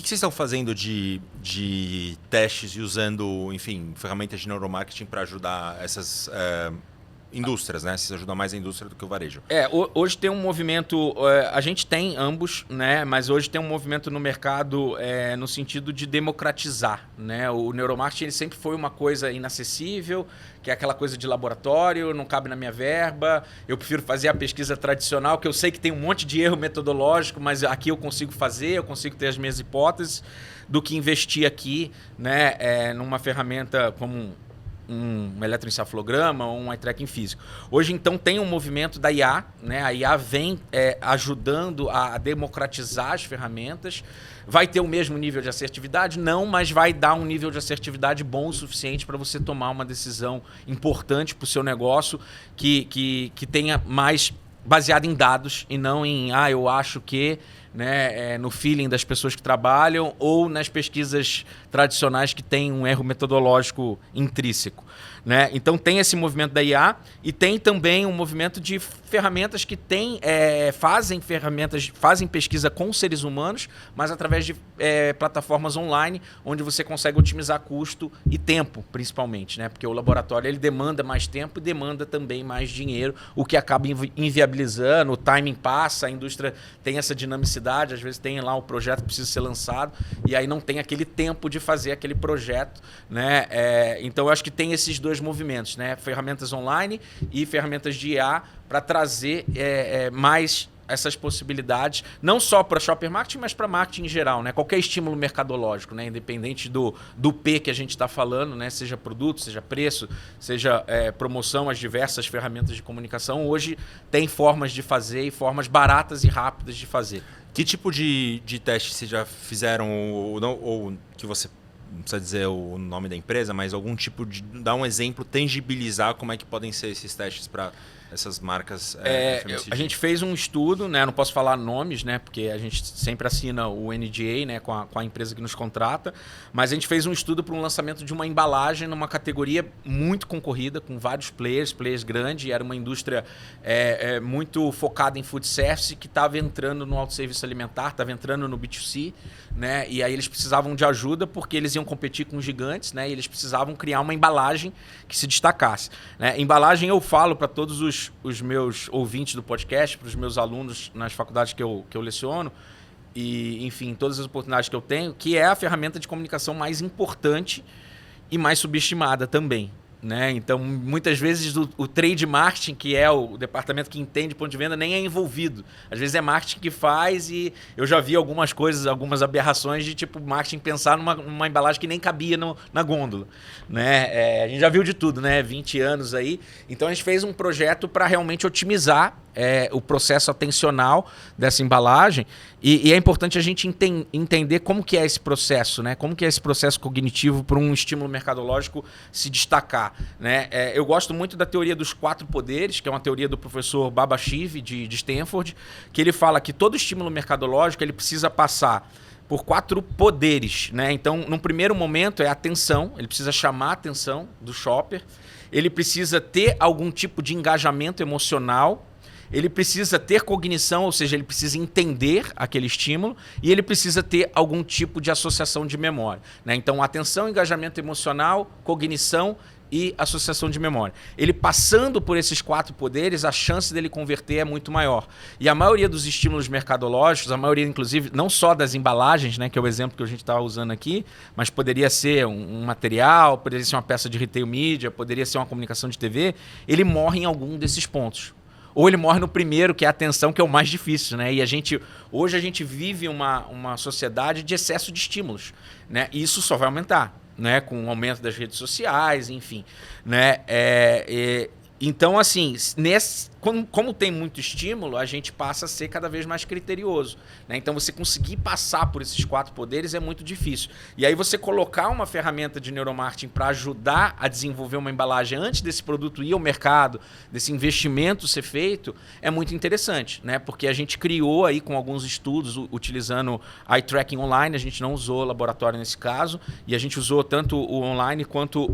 que vocês estão fazendo de testes e usando, enfim, ferramentas de neuromarketing para ajudar essas indústrias, né? Vocês ajudam mais a indústria do que o varejo. Hoje tem um movimento, a gente tem ambos, né? Mas hoje tem um movimento no mercado no sentido de democratizar, né? O neuromarketing ele sempre foi uma coisa inacessível, que é aquela coisa de laboratório, não cabe na minha verba, eu prefiro fazer a pesquisa tradicional, que eu sei que tem um monte de erro metodológico, mas aqui eu consigo fazer, eu consigo ter as minhas hipóteses, do que investir aqui, né? Numa ferramenta como um eletroencefalograma ou um eye tracking físico. Hoje, então, tem um movimento da IA, né? A IA vem ajudando a democratizar as ferramentas. Vai ter o mesmo nível de assertividade? Não, mas vai dar um nível de assertividade bom o suficiente para você tomar uma decisão importante para o seu negócio que tenha mais baseada em dados e não em, eu acho que, né, no feeling das pessoas que trabalham ou nas pesquisas tradicionais que tem um erro metodológico intrínseco, né? Então tem esse movimento da IA e tem também um movimento de ferramentas que fazem pesquisa com seres humanos, mas através de plataformas online, onde você consegue otimizar custo e tempo, principalmente, né? Porque o laboratório ele demanda mais tempo e demanda também mais dinheiro, o que acaba inviabilizando, o timing passa, a indústria tem essa dinamicidade, às vezes tem lá o projeto que precisa ser lançado e aí não tem aquele tempo de fazer aquele projeto, né? Então eu acho que tem esses dois movimentos, né? Ferramentas online e ferramentas de IA para trazer mais essas possibilidades, não só para shopper marketing, mas para marketing em geral, né? Qualquer estímulo mercadológico, né? Independente do P que a gente está falando, né? Seja produto, seja preço, seja promoção, as diversas ferramentas de comunicação, hoje tem formas de fazer e formas baratas e rápidas de fazer. Que tipo de teste vocês já fizeram ou que você não precisa dizer o nome da empresa, mas algum tipo de... dar um exemplo, tangibilizar como é que podem ser esses testes para essas marcas FMCG? A gente fez um estudo, né? Não posso falar nomes, né? Porque a gente sempre assina o NDA, né? Com a empresa que nos contrata, mas a gente fez um estudo para um lançamento de uma embalagem numa categoria muito concorrida, com vários players grandes, e era uma indústria muito focada em food service, que estava entrando no autosserviço alimentar, estava entrando no B2C, né? E aí eles precisavam de ajuda porque eles iam competir com os gigantes, né? E eles precisavam criar uma embalagem que se destacasse, né? Embalagem eu falo para todos os meus ouvintes do podcast, para os meus alunos nas faculdades que eu leciono e, enfim, todas as oportunidades que eu tenho, que é a ferramenta de comunicação mais importante e mais subestimada também, né? Então, muitas vezes o trade marketing, que é o departamento que entende ponto de venda, nem é envolvido. Às vezes é marketing que faz e eu já vi algumas coisas, algumas aberrações de tipo marketing pensar numa embalagem que nem cabia na gôndola, né? A gente já viu de tudo, né? 20 anos aí. Então, a gente fez um projeto para realmente otimizar o processo atencional dessa embalagem e é importante a gente entender como que é esse processo, né? Como que é esse processo cognitivo para um estímulo mercadológico se destacar, né? Eu gosto muito da teoria dos 4 poderes, que é uma teoria do professor Babashiv de Stanford, que ele fala que todo estímulo mercadológico ele precisa passar por 4 poderes, né? Então, no primeiro momento é a atenção, ele precisa chamar a atenção do shopper, ele precisa ter algum tipo de engajamento emocional, ele precisa ter cognição, ou seja, ele precisa entender aquele estímulo e ele precisa ter algum tipo de associação de memória, né? Então, atenção, engajamento emocional, cognição e associação de memória. Ele passando por esses 4 poderes, a chance dele converter é muito maior. E a maioria dos estímulos mercadológicos, a maioria, inclusive, não só das embalagens, né, que é o exemplo que a gente está usando aqui, mas poderia ser um material, poderia ser uma peça de retail media, poderia ser uma comunicação de TV, ele morre em algum desses pontos. Ou ele morre no primeiro, que é a atenção, que é o mais difícil, né? E hoje a gente vive uma sociedade de excesso de estímulos, né? E isso só vai aumentar, né? Com o aumento das redes sociais, enfim, né? Então, assim, como tem muito estímulo, a gente passa a ser cada vez mais criterioso, né? Então, você conseguir passar por esses 4 poderes é muito difícil. E aí, você colocar uma ferramenta de neuromarketing para ajudar a desenvolver uma embalagem antes desse produto ir ao mercado, desse investimento ser feito, é muito interessante, né? Porque a gente criou aí com alguns estudos, utilizando eye tracking online, a gente não usou laboratório nesse caso, e a gente usou tanto o online quanto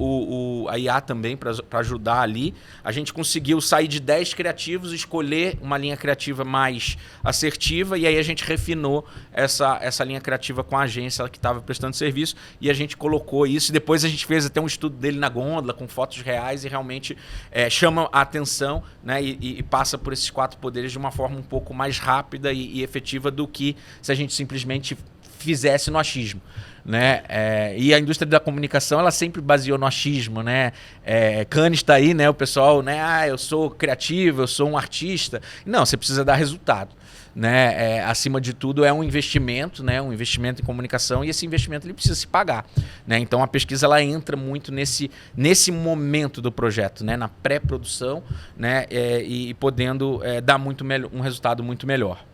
a IA também para ajudar ali. A gente conseguiu sair de 10 criativos criativos, escolher uma linha criativa mais assertiva, e aí a gente refinou essa linha criativa com a agência que estava prestando serviço, e a gente colocou isso, e depois a gente fez até um estudo dele na gôndola, com fotos reais, e realmente chama a atenção, né, e passa por esses 4 poderes de uma forma um pouco mais rápida e efetiva do que se a gente simplesmente fizesse no achismo. Né? E a indústria da comunicação, ela sempre baseou no achismo, né? Cannes está aí, né? O pessoal, né? Eu sou criativo, eu sou um artista. Não, você precisa dar resultado. Né? Acima de tudo, é um investimento, né? Um investimento em comunicação, e esse investimento ele precisa se pagar. Né? Então a pesquisa ela entra muito nesse momento do projeto, né? Na pré-produção, né? E podendo dar um resultado muito melhor.